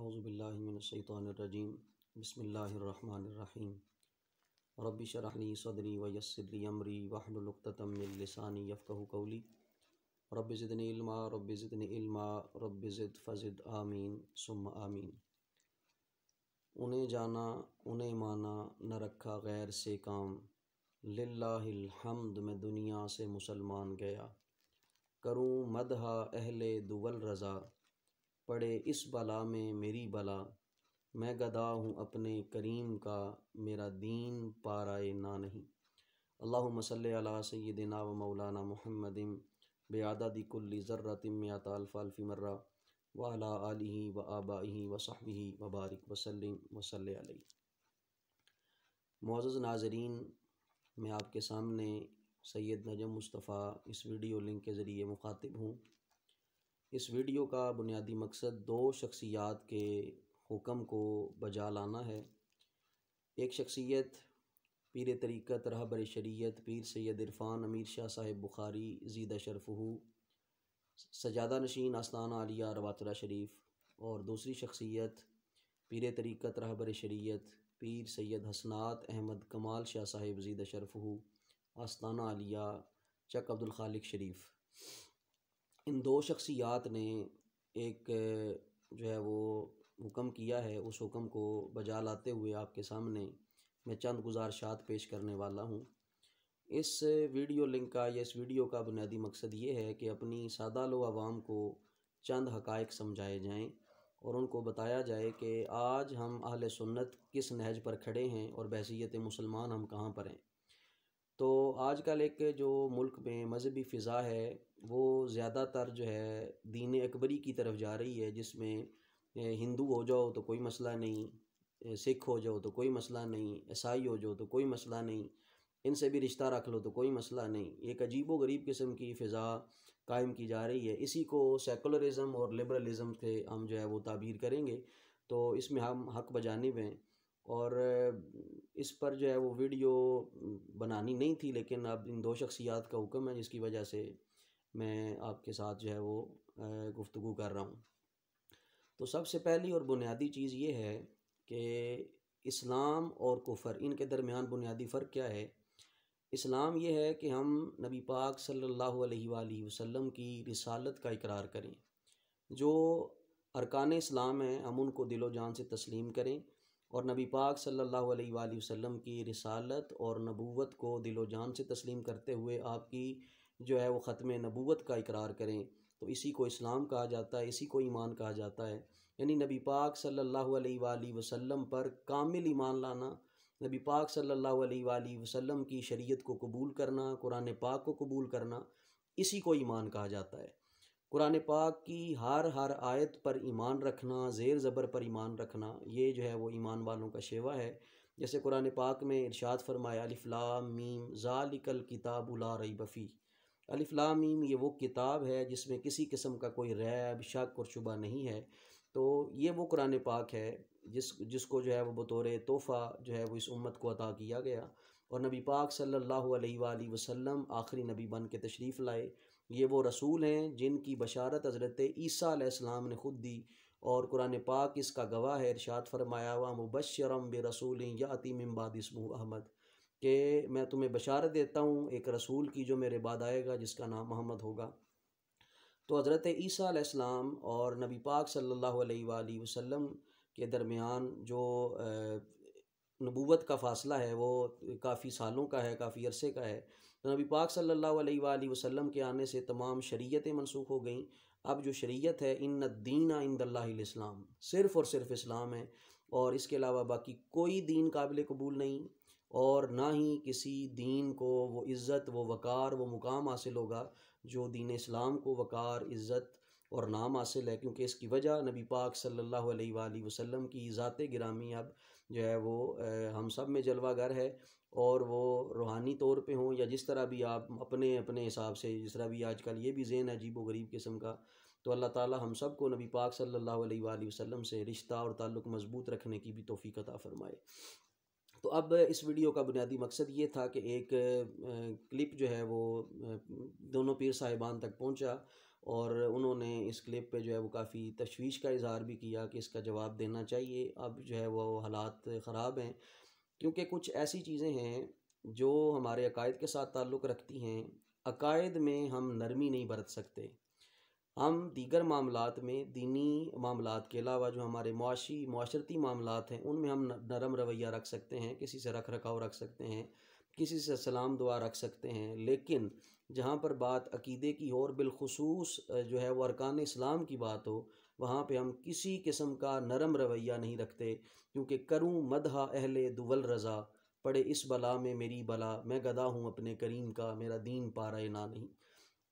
औज़ुबिल्लाहि मिनश्शैतानिर्रजीम बिस्मिल्लाहिर्रहमानिर्रहीम रब्बि शरह ली सदरी व यस्सिर ली अमरी वहलुल उक़्दतम मिन लिसानी यफ़क़हू क़ौली रब्बि ज़िदनी इल्मा रब्बि ज़िद फ़ज़िद आमीन सुम्मा आमीन। उन्हें जाना उन्हें माना न रखा गैर से काम, लिल्लाहिल हम्द मैं दुनिया से मुसलमान गया। करूँ मदहा अहले दुवल रज़ा, पड़े इस बला में मेरी बला। मैं गदा हूँ अपने करीम का, मेरा दीन पाराए ना नहीं। अल्लाहुम्मा सल्लि अला सय्यिदिना व मौलाना मुहम्मदिन बिअददि कुल्ली ज़र्रतिन मिअता अल्फ़ अल्फ़ि मर्रा व अला आलिहि व आबाइहि व सहबिहि व बारिक व सल्लिम व सल्लि अलैहि। मुअज़्ज़ज़ नाज़रीन, मैं आपके सामने सैयद नजम मुस्तफ़ा इस वीडियो लिंक के ज़रिए मुखातिब हूँ। इस वीडियो का बुनियादी मकसद दो शख्सियात के हुक्म को बजा लाना है। एक शख्सियत पीर तरीक़त रहबर शरीयत पीर सैयद इरफ़ान अमीर शाह साहिब बुखारी ज़ीदा शरफ़हू सजादा नशीन आस्ताना आलिया रवातरा शरीफ, और दूसरी शख्सियत पीर तरीक़त रहबर शरीयत पीर सैयद हसनात अहमद कमाल शाह साहिब ज़ीदा शरफ़हू आस्ताना आलिया चक अब्दुल खालिक शरीफ। इन दो शख्सियात ने एक जो है वो हुक्म किया है, उस हुक्म को बजा लाते हुए आपके सामने मैं चंद गुज़ारिशात पेश करने वाला हूँ। इस वीडियो लिंक का या इस वीडियो का बुनियादी मकसद ये है कि अपनी सादा लो आवाम को चंद हक़ाइक़ समझाए जाएँ और उनको बताया जाए कि आज हम अहले सुन्नत किस नहज पर खड़े हैं और बहैसियत मुसलमान हम कहाँ पर हैं। तो आजकल एक जो मुल्क में मज़हबी फ़िज़ा है वो ज़्यादातर जो है दीन अकबरी की तरफ जा रही है, जिसमें हिंदू हो जाओ तो कोई मसला नहीं, सिख हो जाओ तो कोई मसला नहीं, ईसाई हो जाओ तो कोई मसला नहीं, इनसे भी रिश्ता रख लो तो कोई मसला नहीं। एक अजीब व गरीब किस्म की फ़िज़ा कायम की जा रही है। इसी को सेकुलरिज़म और लिबरलिज़म से हम जो है वो ताबीर करेंगे। तो इसमें हम हक़ बजानिब हैं और इस पर जो है वो वीडियो बनानी नहीं थी, लेकिन अब इन दो शख्सियात का हुक्म है जिसकी वजह से मैं आपके साथ जो है वो गुफ्तगू कर रहा हूँ। तो सबसे पहली और बुनियादी चीज़ ये है कि इस्लाम और कुफ़र इनके दरमियान बुनियादी फ़र्क क्या है। इस्लाम ये है कि हम नबी पाक सल्लल्लाहु अलैहि वसल्लम की रिसालत का इकरार करें। जो अरकान इस्लाम हैं हम उनको दिलो जान से तस्लीम करें और नबी पाक सल्लल्लाहु अलैहि वसल्लम की रिसालत और नबूवत को दिलो जान से तस्लीम करते हुए आपकी जो है वो ख़त्म नबूवत का इकरार करें। तो इसी को इस्लाम कहा जाता है, इसी को ईमान कहा जाता है। यानी नबी पाक सल्लल्लाहु अलैहि वसल्लम पर कामिल ईमान लाना, नबी पाक सल्लल्लाहु अलैहि वसल्लम की शरीयत को कबूल करना, कुरान पाक को कबूल करना, इसी को ईमान कहा जाता है। कुरान पाक की हर आयत पर ईमान रखना, ज़ेर ज़बर पर ईमान रखना, ये जो है वो ईमान वालों का शेवा है। जैसे कुरान पाक में इरशाद फरमाया अलिफ लाम मीम ज़ालिकल किताबु ला रैब फ़ीह। अलिफ लाम मीम ये वो किताब है जिसमें किसी किस्म का कोई रैब शक और शुबा नहीं है। तो ये वो कुरान पाक है जिसको जो है वो बतौर तोहफ़ा जो है वो इस उम्मत को अता किया गया और नबी पाक सल्लल्लाहु अलैहि वसल्लम आखिरी नबी बन के तशरीफ़ लाए। ये वो रसूल हैं जिनकी बशारत हज़रत ईसा अलैहिस्सलाम ने ख़ुद दी और कुरान पाक इसका गवाह है। इरशाद फरमाया व मुबश्शिरम बिरसूलिन याती मिन बाद इस्मुहु अहमद, कि मैं तुम्हें बशारत देता हूँ एक रसूल की जो मेरे बाद आएगा जिसका नाम मोहम्मद होगा। तो हज़रत ईसा अलैहिस्सलाम और नबी पाक सल्लल्लाहु अलैहि वसल्लम के दरमियान जो नबूवत का फ़ासला है वो काफ़ी सालों का है, काफ़ी अरसे का है। तो नबी पाक सल्लल्लाहु अलैहि वसल्लम के आने से तमाम शरीयतें मनसूख हो गईं। अब जो शरीयत है इन्न दीना इंदल्लाहिल इस्लाम, सिर्फ़ और सिर्फ इस्लाम है और इसके अलावा बाकी कोई दीन काबिल कबूल नहीं और ना ही किसी दीन को वो इज़्ज़त वो वक़ार वो मुकाम हासिल होगा जो दीन इस्लाम को वक़ार इज़्ज़त और नाम हासिल है, क्योंकि इसकी वजह नबी पाक सल्लल्लाहु अलैहि वसल्लम की ज़ात गिरामी अब जो है वो हम सब में जलवागर है। और वो रूहानी तौर पे हों या जिस तरह भी आप अपने अपने हिसाब से, जिस तरह भी आजकल ये भी ज़हन है अजीब व गरीब किस्म का, तो अल्लाह ताला हम सब को नबी पाक सल्लल्लाहु अलैहि वसल्लम से रिश्ता और ताल्लुक़ मज़बूत रखने की भी तौफ़ीक़ अता फ़रमाए। तो अब इस वीडियो का बुनियादी मकसद ये था कि एक क्लिप जो है वो दोनों पीर साहिबान तक पहुंचा और उन्होंने इस क्लिप पे जो है वो काफ़ी तशवीश का इज़हार भी किया कि इसका जवाब देना चाहिए। अब जो है वो हालात ख़राब हैं, क्योंकि कुछ ऐसी चीज़ें हैं जो हमारे अकायद के साथ ताल्लुक़ रखती हैं। अकायद में हम नरमी नहीं बरत सकते। हम दीगर मामलात में, दीनी मामलात के अलावा जो हमारे माशरती मामलात हैं, उनमें हम नरम रवैया रख सकते हैं, किसी से रख रखाव रख सकते हैं, किसी से सलाम दुआ रख सकते हैं। लेकिन जहाँ पर बात अकीदे की हो और बिलखुसूस जो है वो अरकान इस्लाम की बात हो, वहाँ पे हम किसी किस्म का नरम रवैया नहीं रखते। क्योंकि करूँ मदहा अहले दुवल रज़ा, पड़े इस बला में मेरी बला, मैं गदा हूँ अपने करीम का, मेरा दीन पारा ना नहीं।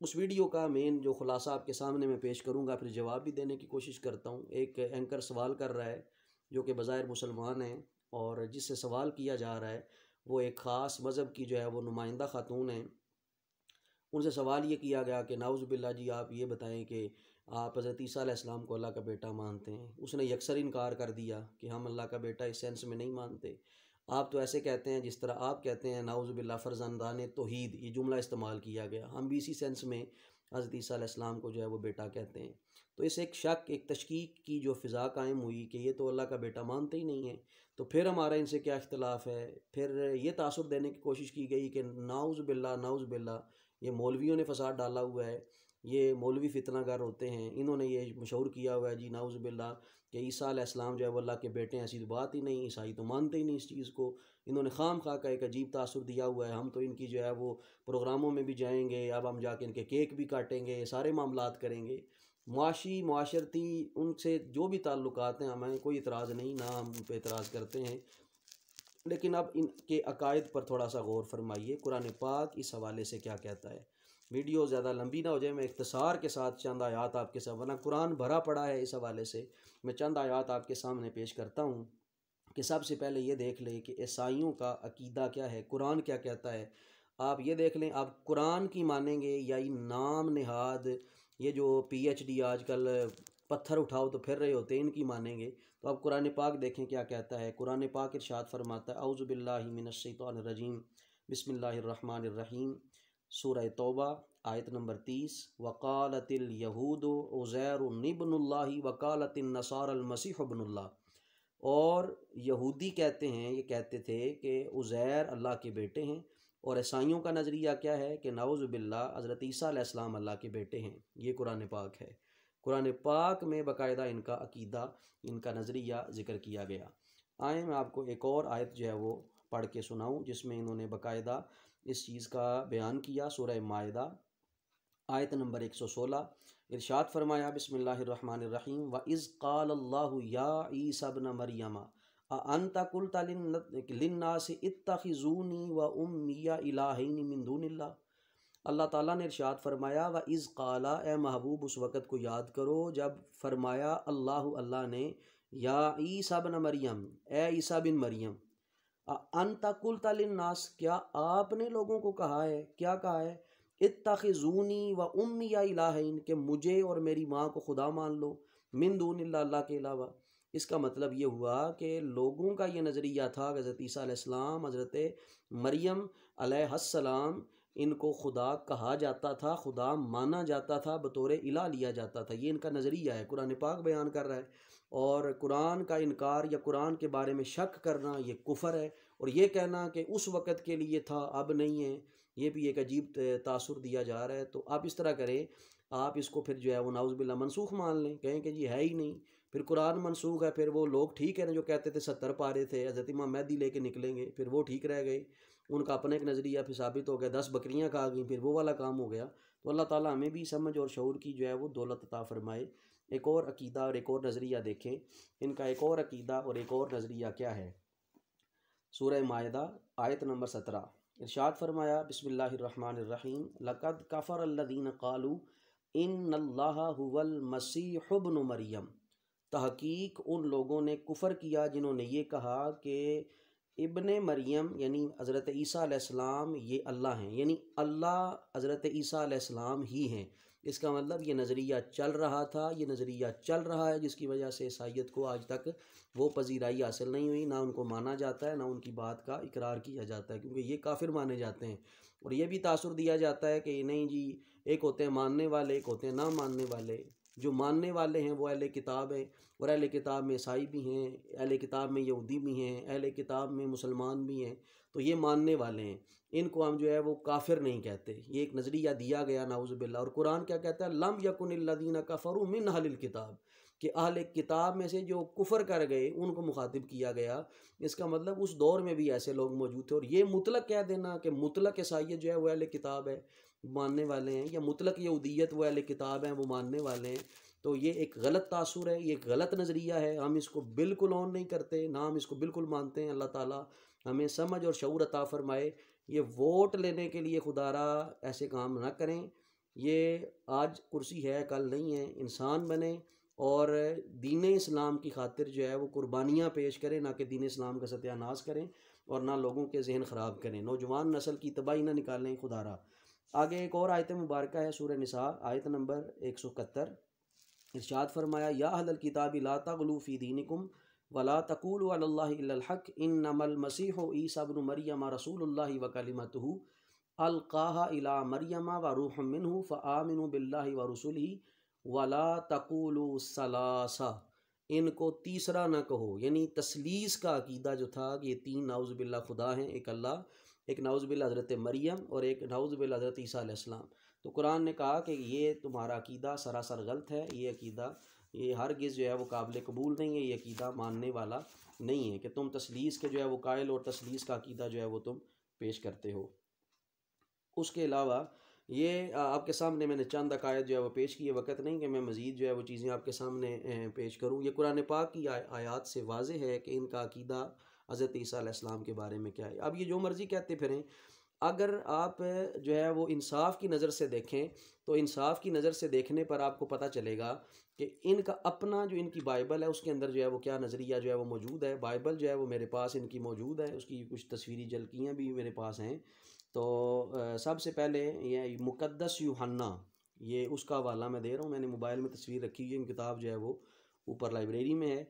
उस वीडियो का मेन जो खुलासा आपके सामने मैं पेश करूंगा, फिर जवाब भी देने की कोशिश करता हूं। एक एंकर सवाल कर रहा है जो कि बज़ाहिर मुसलमान है, और जिससे सवाल किया जा रहा है वो एक ख़ास मज़हब की जो है वो नुमाइंदा खातून है। उनसे सवाल ये किया गया कि नाउज़ बिल्ला जी, आप ये बताएं कि आप हज़रत ईसा अलैहिस्सलाम को अल्लाह का बेटा मानते हैं। उसने यकसर इनकार कर दिया कि हम अल्लाह का बेटा इस सेंस में नहीं मानते। आप तो ऐसे कहते हैं जिस तरह आप कहते हैं नाउज़ बिल्ला फ़रज़ंदान तौहीद, ये जुमला इस्तेमाल किया गया। हम भी इसी सेंस में हज़रत ईसा अलैहिस्सलाम को जो है वो बेटा कहते हैं। तो इस एक शक, एक तशकीक की जो फ़िज़ा कायम हुई कि ये तो अल्लाह का बेटा मानते ही नहीं है, तो फिर हमारा इनसे क्या इख्तिलाफ़ है। फिर ये तासुर देने की कोशिश की गई कि नाउज़ बिल्ला, नाउज़ बिल्ला, ये मौलवियों ने फ़साद डाला हुआ है, ये मौलवी फितनागर होते हैं, इन्होंने ये मशहूर किया हुआ है जी नाउज़ बिल्ला कि ईसा अलैहिस्सलाम जो है वो अल्लाह के बेटे हैं। ऐसी तो बात ही नहीं, ईसाई तो मानते ही नहीं इस चीज़ को। इन्होंने खाम खा का एक अजीब तासुर दिया हुआ है। हम तो इनकी जो है वो प्रोग्रामों में भी जाएंगे, अब हम जाके इनके केक भी काटेंगे, सारे मामलात करेंगे। मुआशी माशरती उनसे जो भी ताल्लुकात हैं, हमें कोई इतराज़ नहीं, ना हम उन पर इतराज़ करते हैं। लेकिन अब इनके अकायद पर थोड़ा सा गौर फरमाइए, कुरान पाक इस हवाले से क्या कहता है। वीडियो ज़्यादा लंबी ना हो जाए, मैं इख्तिसार के साथ चंद आयात आपके साथ, वरना कुरान भरा पड़ा है इस हवाले से, मैं चंद आयात आपके सामने पेश करता हूँ कि सबसे पहले ये देख लें कि ईसाइयों का अकीदा क्या है, कुरान क्या कहता है। आप ये देख लें, आप कुरान की मानेंगे या ये नाम नेहाद, ये जो PhD आजकल पत्थर उठाओ तो फिर रहे होते हैं, इनकी मानेंगे, तो आप कुरान पाक देखें क्या कहता है। कुरान पाक इरशाद फरमाता है, औज़ु बिल्लाहि मिनश शैतानिर रजीम, बिस्मिल्लाहिर रहमानिर रहीम, सूरह तौबा आयत नंबर 30। वक़ालतिल यहूदु उज़ैरुन इब्नुल्लाहि वक़ालतिन नसारल मसीह इब्नुल्लाह। और यहूदी कहते हैं, ये कहते थे कि उज़ैर अल्लाह के बेटे हैं, और ईसाइयों का नज़रिया क्या है कि नाउज़ु बिल्लाह हज़रत ईसा अलैहिस्सलाम अल्लाह के बेटे हैं। ये कुरान पाक है। कुरान पाक में बाकायदा इनका अकीदा, इनका नज़रिया ज़िक्र किया गया। आए मैं आपको एक और आयत जो है वो पढ़ के सुनाऊँ जिसमें इन्होंने बाकायदा इस चीज़ का बयान किया। सूरह माइदा आयत नंबर 116, इरशाद फरमाया, बिस्मिल्लाहिर्रहमानिर्रहीम, व इज़ क़ालल्लाहु या ईसा इब्न मरियम अअन्ता क़ुल्ता लिन्नासि इत्तख़िज़ूनी व उम्मिया इलाहैनि मिन दूनिल्लाह। अल्लाह ताला ने इरशाद फरमाया, व इज़ क़ाला, ए महबूब उस वक़्त को याद करो जब फरमाया अल्लाह ने, या ईसा इब्न मरियम, ए ईसा बिन मरियम, अअन्ता क़ुल्ता लिन्नास, क्या आपने लोगों को कहा है, क्या कहा है, इत्तख़िज़ूनी व उम्मिया इलाहैन, कि मुझे और मेरी माँ को खुदा मान लो, मिन दूनिल्लाह, अल्लाह के अलावा। इसका मतलब ये हुआ कि लोगों का ये नज़रिया था हज़रत ईसा अलैहिस्सलाम, हज़रत मरियम अलैहिस्सलाम, इनको खुदा कहा जाता था, खुदा माना जाता था, बतौर इला लिया जाता था। ये इनका नज़रिया है, कुरान पाक बयान कर रहा है। और कुरान का इनकार या कुरान के बारे में शक करना ये कुफ़र है, और ये कहना कि उस वक़्त के लिए था अब नहीं है, ये भी एक अजीब तासुर दिया जा रहा है। तो आप इस तरह करें, आप इसको फिर जो है वो नाउज़ बिल्ला मनसूख मान लें, कहें कि जी है ही नहीं, फिर कुरान मनसूख है। फिर वो लोग ठीक है ना जो कहते थे 70 पारे थे, हज़रत इमाम मेहदी लेके निकलेंगे, फिर वो ठीक रह गए, उनका अपना एक नज़रिया फिर साबित हो गया, 10 बकरियाँ खा गई, फिर वो वाला काम हो गया। तो अल्लाह ताला हमें भी समझ और शऊर की जो है वो दौलत अता फ़रमाए। एक और अकीदा और एक और नज़रिया देखें, इनका एक और अकीदा और एक और नज़रिया क्या है। सूरह माइदा आयत नंबर 17, इरशाद फरमाया, बिस्मिल्लाहिर्रहमानिर्रहीम, लक़द कफ़र अल्लज़ीन क़ालू इन्नल्लाहा हुवल मसीह इब्नु मरियम। तहकीक उन लोगों ने कुफ़र किया जिन्होंने ये कहा कि इब्ने मरियम यानी हज़रत ईसा अलैहिस्सलाम ये अल्लाह हैं, यानी अल्लाह हज़रत ईसा अलैहिस्सलाम ही हैं। इसका मतलब ये नज़रिया चल रहा था, ये नज़रिया चल रहा है, जिसकी वजह से ईसाइयत को आज तक वो पजीराई हासिल नहीं हुई, ना उनको माना जाता है, ना उनकी बात का इकरार किया जाता है, क्योंकि ये काफिर माने जाते हैं। और ये भी तासुर दिया जाता है कि नहीं जी, एक होते हैं मानने वाले, एक होते हैं ना मानने वाले। जो मानने वाले हैं वो अहले किताब है, और अहले किताब में ईसाई भी हैं, अहले किताब में यहूदी भी हैं, अहले किताब में मुसलमान भी हैं। तो ये मानने वाले हैं, इनको हम जो है वो काफिर नहीं कहते। ये एक नज़रिया दिया गया नाउज़ुबिल्लाह। और कुरान क्या कहता है, लम यकुनिल्लज़ीना कफ़रू मिन अहलिल किताब, कि अहले किताब में से जो कुफर कर गए उनको मुखातिब किया गया। इसका मतलब उस दौर में भी ऐसे लोग मौजूद थे। और ये मुतलक कह देना कि मुतलक ईसाइयत जो है वो अहले किताब है, मानने वाले हैं, या मुतलक यहूदियत वो अहले किताब हैं, वो मानने वाले हैं, तो ये एक गलत तासुर है, ये एक गलत नज़रिया है। हम इसको बिल्कुल ऑन नहीं करते, ना हम इसको बिल्कुल मानते हैं। अल्लाह ताला हमें समझ और शऊर अता फरमाए। ये वोट लेने के लिए खुदारा ऐसे काम ना करें। ये आज कुर्सी है, कल नहीं है। इंसान बने और दीन इस्लाम की खातिर जो है वो कुर्बानियाँ पेश करें, ना कि दीन इस्लाम का सत्यानाश करें और ना लोगों के जहन ख़राब करें, नौजवान नस्ल की तबाही ना निकालें खुदारा। आगे एक और आयत मुबारक है, सूरह निसा आयत नंबर 171। इरशाद फरमाया, या अहलल किताबि ला तग़लू फ़ी दीनिकुम वला तक़ूलू अलल्लाहि इल्लल हक़ इन्नमल मसीहु ईसा इब्नु मरियम रसूलुल्लाहि व कलिमतुहु अलक़ाहा इला मरियम व रूहुम मिन्हु फ़आमिनु बिल्लाहि व रसूलिही वला तक़ूलू सलासा। इनको तीसरा ना कहो, यानी तस्लीस का अकीदा जो था कि ये तीन नाउज़ुबिल्लाह खुदा हैं, एक अल्लाह, एक नाउज़ुबिल्लाह हज़रत मरियम और एक नाउज़ुबिल्लाह हज़रत ईसा अलैहिस्सलाम। तो कुरान ने कहा कि ये तुम्हारा अकीदा सरासर गलत है। ये अकीदा ये हरगिज़ जो है वो काबिल कबूल नहीं है। ये अकीदा मानने वाला नहीं है कि तुम तस्लीस के जो है वो कायल और तस्लीस का अकीदा जो है वो तुम पेश करते हो। उसके अलावा ये आपके सामने मैंने चंद अकायद जो है वो पेश किए। वक़्त नहीं कि मैं मज़ीद जो है वो चीज़ें आपके सामने पेश करूँ। ये कुरान पाक की आयात से वाज़े है कि इनका अकीदा हज़रत ईसा अलैहिस्सलाम के बारे में क्या है। अब ये जो मर्ज़ी कहते फिरें, अगर आप जो है वो इंसाफ की नज़र से देखें तो इंसाफ की नज़र से देखने पर आपको पता चलेगा कि इनका अपना जो इनकी बाइबल है उसके अंदर जो है वो क्या नज़रिया जो है वो मौजूद है। बाइबल जो है वो मेरे पास इनकी मौजूद है, उसकी कुछ तस्वीरी झलकियाँ भी मेरे पास हैं। तो सबसे पहले ये मुक़द्दस यूहन्ना, ये उसका हवाला मैं दे रहा हूँ। मैंने मोबाइल में तस्वीर रखी हुई है, किताब जो है वो ऊपर लाइब्रेरी में है।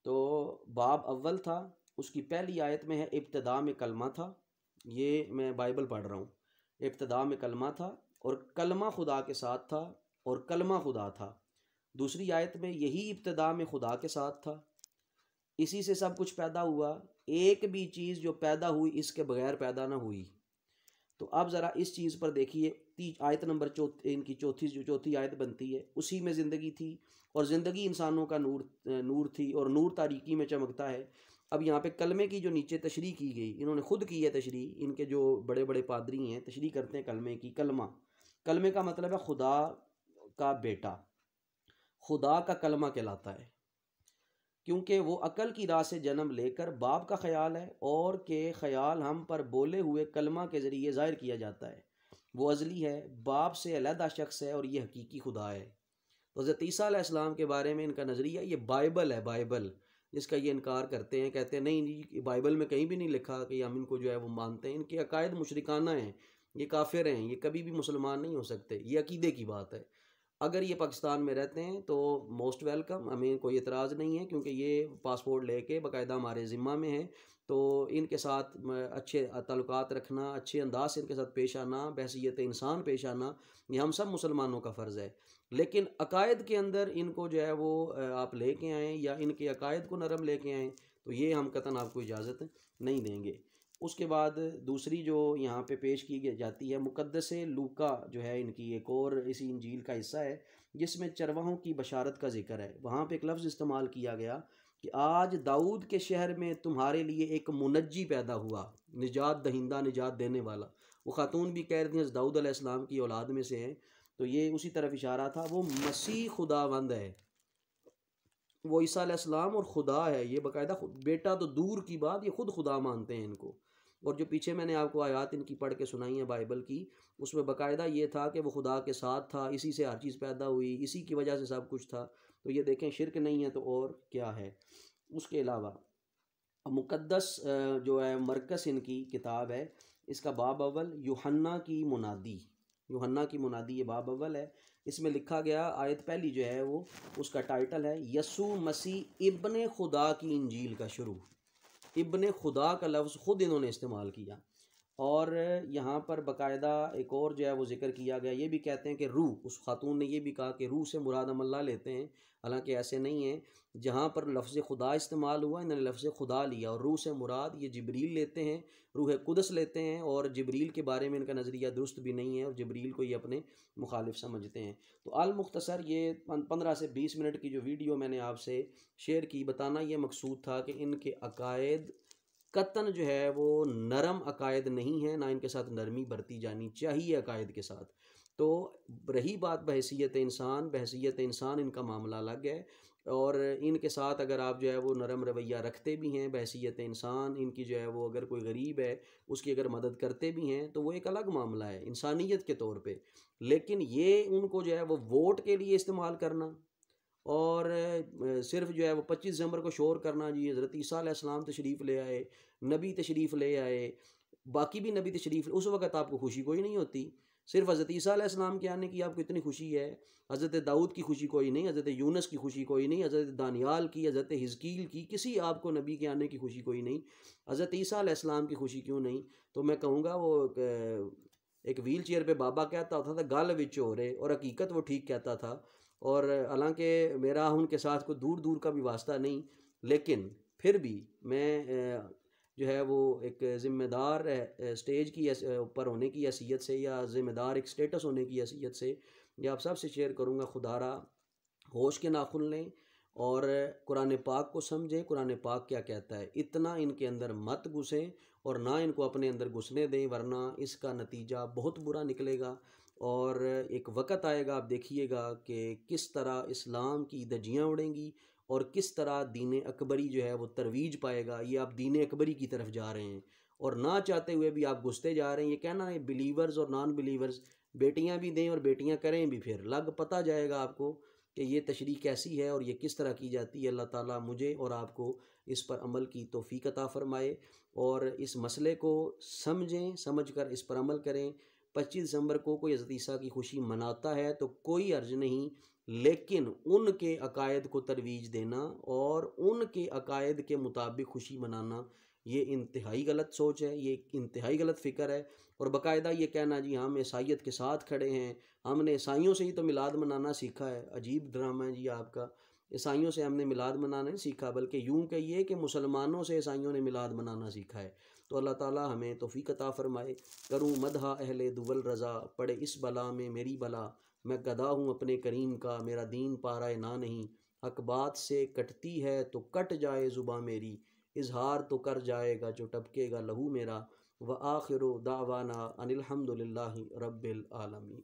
तो बाब अव्वल था, उसकी पहली आयत में है इब्तिदा में कलमा था। ये मैं बाइबल पढ़ रहा हूँ। इब्तिदा में कलमा था और कलमा खुदा के साथ था और कलमा खुदा था। दूसरी आयत में यही इब्तिदा में खुदा के साथ था, इसी से सब कुछ पैदा हुआ, एक भी चीज़ जो पैदा हुई इसके बगैर पैदा ना हुई। तो अब ज़रा इस चीज़ पर देखिए, आयत नंबर इनकी चौथी आयत बनती है, उसी में ज़िंदगी थी और ज़िंदगी इंसानों का नूर थी और नूर तारीकी में चमकता है। अब यहाँ पे कलमे की जो नीचे तशरीह की गई, इन्होंने खुद की है तशरीह, इनके जो बड़े बड़े पादरी हैं तशरीह करते हैं कलमे की। कलमे का मतलब है खुदा का बेटा, खुदा का कलमा कहलाता है, क्योंकि वो अकल की राह से जन्म लेकर बाप का ख्याल है और के ख्याल हम पर बोले हुए कलमा के ज़रिए ज़ाहिर किया जाता है। वो अज़ली है, बाप से अलहदा शख्स है और ये हकीकी खुदा है। तो हज़रत ईसा अलैहिस्सलाम के बारे में इनका नज़रिया ये बाइबल है, बाइबल जिसका ये इनकार करते हैं। कहते हैं नहीं जी, बाइबल में कहीं भी नहीं लिखा कि हम इनको जो है वो मानते हैं। इनके अकायद मुशरिकाना हैं, ये काफिर हैं, ये कभी भी मुसलमान नहीं हो सकते। ये अकीदे की बात है। अगर ये पाकिस्तान में रहते हैं तो मोस्ट वेलकम, हमें कोई एतराज़ नहीं है, क्योंकि ये पासपोर्ट लेके बाकायदा हमारे ज़िम्मा में है। तो इनके साथ अच्छे ताल्लुकात रखना, अच्छे अंदाज से इनके साथ पेश आना, बहसीयत इंसान पेश आना, ये हम सब मुसलमानों का फ़र्ज़ है। लेकिन अकायद के अंदर इनको जो है वो आप लेके आएँ या इनके अकायद को नरम लेके आएँ, तो ये हम कतन आपको इजाज़त नहीं देंगे। उसके बाद दूसरी जो यहाँ पे पेश की जाती है, मुक़द्दस लूका जो है इनकी एक और इसी इंजील का हिस्सा है, जिसमें चरवाहों की बशारत का जिक्र है। वहाँ पे एक लफ्ज़ इस्तेमाल किया गया कि आज दाऊद के शहर में तुम्हारे लिए एक मुनज्जी पैदा हुआ, निजात दहिंदा, निजात देने वाला। वो ख़ातून भी कह रही थी दाऊद अलैहिस्सलाम की औलाद में से हैं, तो ये उसी तरफ इशारा था। वो मसीह खुदावंद है, वो ईसा अलैहिस्सलाम और खुदा है। ये बाकायदा बेटा तो दूर की बात, ये खुद खुदा मानते हैं इनको। और जो पीछे मैंने आपको आयात इनकी पढ़ के सुनाई है बाइबल की, उसमें बाकायदा ये था कि वो खुदा के साथ था, इसी से हर चीज़ पैदा हुई, इसी की वजह से सब कुछ था। तो ये देखें, शिरक नहीं है तो और क्या है। उसके अलावा मुक़द्दस जो है मरकस इनकी किताब है, इसका बाब अव्वल यूहन्ना की मुनादी, यूहन्ना की मुनादी ये बाब अव्वल है। इसमें लिखा गया, आयत पहली जो है वो उसका टाइटल है यसू मसीह इब्ने खुदा की इंजील का शुरू। इब्ने खुदा का लफ्ज़ ख़ुद इन्होंने इस्तेमाल किया। और यहाँ पर बाकायदा एक और जो है वो जिक्र किया गया, ये भी कहते हैं कि रूह, उस खातून ने ये भी कहा कि रूह से मुराद हम अल्लाह लेते हैं, हालांकि ऐसे नहीं है। जहाँ पर लफ्ज़ खुदा इस्तेमाल हुआ इन्होंने लफ्ज़ खुदा लिया, और रूह से मुराद ये जिब्रील लेते हैं, रूह कुदस लेते हैं, और जिब्रील के बारे में इनका नज़रिया दुरुस्त भी नहीं है, और जिब्रील को ये अपने मुखालिफ समझते हैं। तो अल मुख्तसर ये 15 से 20 मिनट की जो वीडियो मैंने आपसे शेयर की, बताना ये मकसूद था कि इनके अकायद कतन जो है वो नरम अकायद नहीं है, ना इनके साथ नरमी बरती जानी चाहिए अकायद के साथ। तो रही बात बहसीयत इंसान इनका मामला अलग है, और इनके साथ अगर आप जो है वो नरम रवैया रखते भी हैं बहसीयत इंसान, इनकी जो है वो अगर कोई गरीब है उसकी अगर मदद करते भी हैं तो वो एक अलग मामला है इंसानियत के तौर पे। लेकिन ये उनको जो है वो वोट के लिए इस्तेमाल करना, और सिर्फ जो है वो 25 दिसंबर को शोर करना, जी हज़रत ईसा अलैहिस्सलाम तशरीफ़ ले आए, नबी तशरीफ़ ले आए, बाकी भी नबी तशरीफ़, उस वक़्त आपको खुशी कोई नहीं होती। सिर्फ हज़रत ईसा अलैहिस्सलाम के आने की आपको इतनी खुशी है, हज़रत दाऊद की खुशी कोई नहीं, हज़रत यूनुस की खुशी कोई नहीं, हज़रत दानियाल की, हज़रत हिजकील की, किसी आपको नबी के आने की खुशी कोई नहीं, हज़रत ईसा अलैहिस्सलाम की खुशी क्यों नहीं? तो मैं कहूँगा वो एक व्हील चेयर पर बाबा कहता होता था गल विच हो रहे, और हकीकत वो ठीक कहता था। और हालांकि मेरा उनके साथ कोई दूर दूर का भी वास्ता नहीं, लेकिन फिर भी मैं जो है वो एक ज़िम्मेदार स्टेज की ऊपर होने की हैसियत से, या ज़िम्मेदार एक स्टेटस होने की हैसियत से ये आप सबसे शेयर करूँगा, खुदारा होश के नाखुन लें और कुरान पाक को समझें, कुरान पाक क्या कहता है, इतना इनके अंदर मत घुसें और ना इनको अपने अंदर घुसने दें, वरना इसका नतीजा बहुत बुरा निकलेगा। और एक वक़्त आएगा, आप देखिएगा कि किस तरह इस्लाम की धज्जियाँ उड़ेंगी और किस तरह दीन अकबरी जो है वो तरवीज पाएगा। ये आप दीन अकबरी की तरफ जा रहे हैं और ना चाहते हुए भी आप घुसते जा रहे हैं। ये कहना है बिलीवर्स और नॉन बिलीवर्स, बेटियां भी दें और बेटियां करें भी, फिर लग पता जाएगा आपको कि ये तशरीह कैसी है और ये किस तरह की जाती है। अल्लाह ताला मुझे और आपको इस पर अमल की तौफीक अता फ़रमाए और इस मसले को समझें, समझ कर इस पर अमल करें। 25 दिसंबर को कोई हज़रत ईसा की खुशी मनाता है तो कोई अर्ज नहीं, लेकिन उनके अकायद को तरवीज देना और उनके अकायद के मुताबिक खुशी मनाना ये इंतहाई गलत सोच है, ये इंतहाई गलत फ़िक्र है। और बाकायदा ये कहना जी हम ईसाइयत के साथ खड़े हैं, हमने ईसाइयों से ही तो मिलाद मनाना सीखा है। अजीब ड्रामा है जी आपका। ईसाइयों से हमने मिलाद मनाना नहीं सीखा, बल्कि यूं कहिए कि मुसलमानों से ईसाइयों ने मिलाद मनाना सीखा है। तो अल्लाह ताला हमें तौफीक अता फ़रमाए। करूँ मदहा अहले दुवल रज़ा, पड़े इस बला में मेरी बला, मैं गदा हूँ अपने करीम का, मेरा दीन पारा ना नहीं, हक बात से कटती है तो कट जाए ज़ुबां मेरी, इजहार तो कर जाएगा जो टपकेगा लहू मेरा। व आखिरु दावाना अनिल हम्दुलिल्लाहि रब्बिल आलमीन।